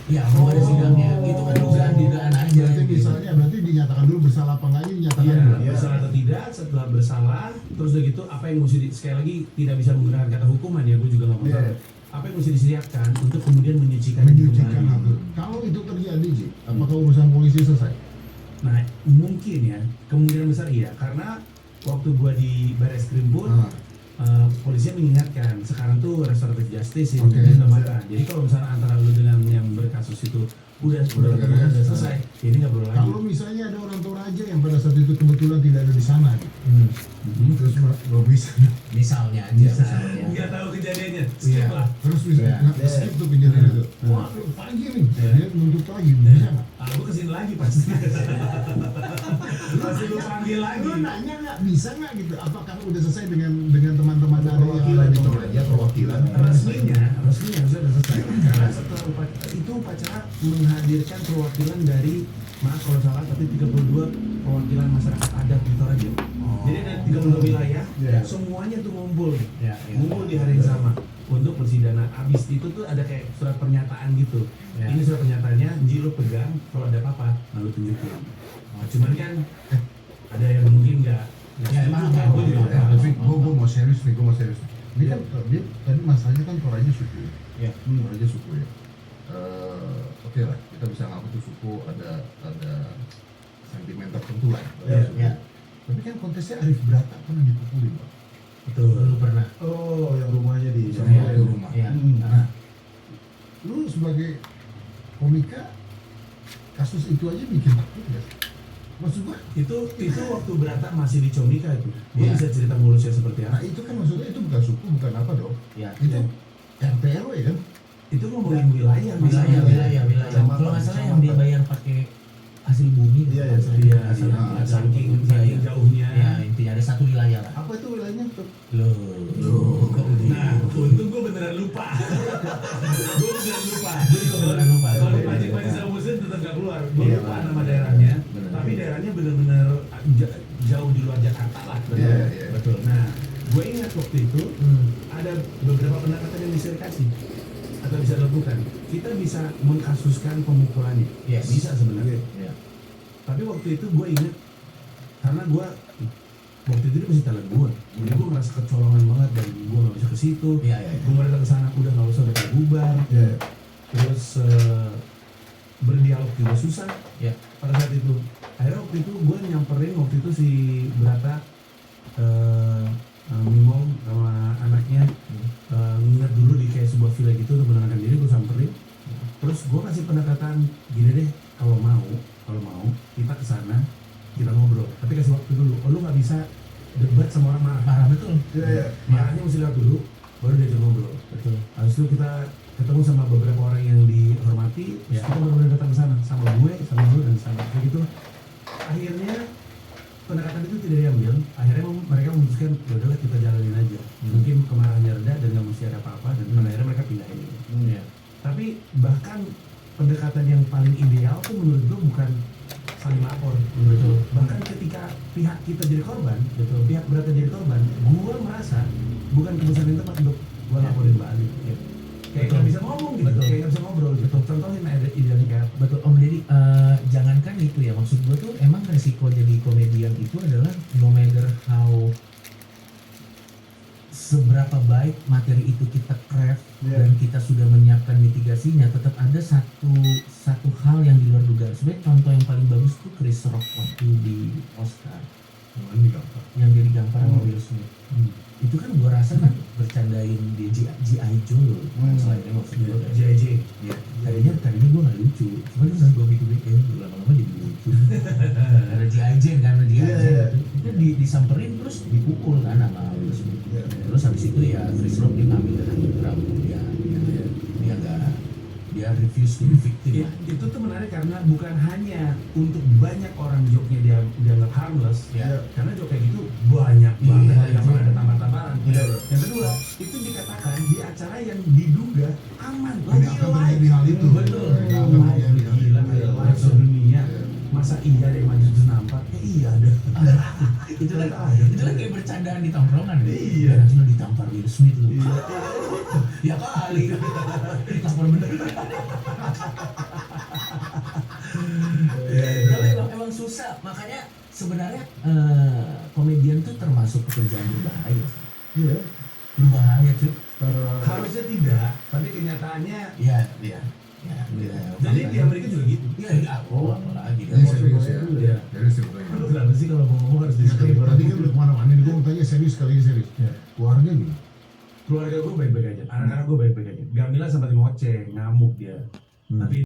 Ya, belum ada sidangnya. Itu kan dugaan aja. Berarti dinyatakan dulu bersalah apa enggaknya dinyatakan Iya, dulu. bersalah atau tidak. Setelah bersalah, terus udah gitu apa yang mesti sekali lagi tidak bisa menggunakan kata hukuman ya, gue juga nggak mau tahu. Apa yang mesti disiapkan untuk kemudian menyucikan Menyucikan kembali. itu. Kalau itu terjadi, Ji, apakah urusan polisi selesai? Nah, mungkin ya, kemungkinan besar iya, karena waktu gua di Barreskrim pun polisi mengingatkan sekarang tuh restoratif justice yang diutamakan. Jadi kalau misalnya antara lu dengan yang berkasus itu udah selesai, ini nggak perlu lagi. Kalau misalnya ada orang Toraja yang pada saat itu kebetulan tidak ada di sana, terus nggak bisa, Misalnya aja. nggak tahu kejadiannya, skip lah. terus bisa skip tuh kejadian itu. Wah, pagi nih, dia nuntut lagi, bisa nggak? Gue kesini lagi pasti. Pasti lu panggil lagi. Lu nanya nggak, bisa nggak gitu? Apakah udah selesai dengan teman-teman ada yang di Toraja, perwakilan? Resminya harusnya sudah selesai. Karena setelah upacara menghadirkan perwakilan dari, maaf kalau salah, tapi 32 perwakilan masyarakat adat di Toraja. Jadi ada 32 wilayah, semuanya tuh ngumpul di hari yang sama untuk persidangan. Abis itu tuh ada kayak surat pernyataan gitu. Ini surat pernyataannya, Ji lu pegang, kalau ada apa-apa, lalu tunjukin. Cuman kan ada yang mungkin nggak. Gue mau serius nih, Ini kan dia tadi masalahnya kan Toraja suku. Toraja suku ya. Oke lah, kita bisa ngaku tuh suku ada sentimen tertentu lah. Tapi kan kontesnya Arif Brata pernah dipukulin, Pak. Betul. Dulu pernah. Oh, yang rumahnya di rumah. Iya. Lu sebagai komika kasus itu aja bikin takut ya? Maksud gua itu waktu Brata masih di Comika itu. Dia bisa cerita ngurusnya seperti nah apa. itu kan maksudnya itu bukan suku, bukan apa dong. Ya. Itu RT RW kan? Itu ngomongin wilayah. Kalau nggak salah yang dibayar pakai hasil bumi. Iya, Saking jauhnya. Ya, intinya ada satu wilayah lah. Apa itu wilayahnya tuh? Loh. Nah, untung gue beneran lupa. Kalau dipajak-pajak sama muslim tetap nggak keluar. Gue lupa nama daerahnya. Tapi daerahnya bener-bener jauh di luar Jakarta lah. Betul. Nah, gue ingat waktu itu ada beberapa pendekatan yang bisa dikasih atau bisa dilakukan. Kita bisa mengkasuskan pemukulannya. Yes. Bisa sebenarnya. Tapi waktu itu gue ingat karena gue waktu itu dia masih talent gue, jadi gue ngerasa kecolongan banget dan gue nggak bisa ke situ. Gue mau datang ke sana udah nggak usah udah bubar. Terus berdialog juga susah. Pada saat itu, akhirnya waktu itu gue nyamperin waktu itu si Brata, Mimong sama anaknya nginep dulu di kayak sebuah villa gitu untuk menenangkan diri. Gue samperin, terus gue kasih pendekatan gini deh, kalau mau kita ke sana, kita ngobrol, tapi kasih waktu dulu. Lu nggak bisa debat sama orang marah betul. Marahnya mesti lihat dulu, baru diajak ngobrol. Betul. Habis itu kita ketemu sama beberapa orang yang dihormati, terus kita benar-benar datang ke sana sama gue, sama lu dan sama kayak gitu. Akhirnya pendekatan itu tidak diambil. Akhirnya mereka memutuskan, ya udahlah kita jalanin aja. Mungkin kemarahannya reda dan nggak mesti ada apa-apa, dan akhirnya mereka pindahin. Tapi bahkan pendekatan yang paling ideal tuh menurut gue bukan saling lapor, bahkan ketika pihak kita jadi korban, pihak Brata jadi korban, gue merasa bukan keputusan yang tepat untuk gue laporin balik. Kayak nggak bisa ngomong gitu, kayak nggak bisa ngobrol gitu. Contohin ada idealnya kayak betul Om Deddy, jangankan itu ya, maksud gue tuh emang resiko jadi komedian itu adalah no matter how seberapa baik materi itu kita craft dan kita sudah menyiapkan mitigasinya, tetap ada satu hal yang di luar dugaan. Sebenarnya contoh yang paling bagus tuh Chris Rock waktu di Oscar yang jadi gampar sama Will Smith. Itu kan gua rasa kan bercandain di G.I. Joe selainnya maksud gua J.I.J. Tadinya gua nggak lucu, cuman pas gua pikir lama-lama jadi lucu. Karena G.I.J. itu disamperin terus dipukul kan sama Will Smith. Terus habis itu ya Chris Rock dia ngambil rambut dia refuse to be victim. Itu tuh menarik karena bukan hanya untuk banyak orang joke-nya dia dianggap harmless, karena joke kayak gitu banyak banget yang ada tampar-tamparan. Yang kedua, itu dikatakan di acara yang diduga aman, lagi terjadi hal itu. Betul. Gila kayak live sedunia. Masa iya ada yang maju terus nampak? Iya ada. Itu kan kayak bercandaan di tongkrongan. Iya. Nanti lo ditampar Will Smith lu. Ya kali. Tampar bener. Tapi emang susah, makanya sebenarnya komedian tuh termasuk pekerjaan berbahaya. Iya. Berbahaya tuh. Harusnya tidak, tapi kenyataannya Iya. jadi di Amerika juga gitu. Iya, apalagi Ini serius ya. Iya. Serius ya pertanyaan. Lu kenapa sih kalau mau ngomong harus Ya, disclaimer? tadi kan udah kemana-mana, ini gue mau tanya serius kali ini serius. Ya. Keluarga gimana? Keluarga gue baik-baik aja, anak-anak gue baik-baik aja. Gamila sempat ngoceh, ngamuk dia. Tapi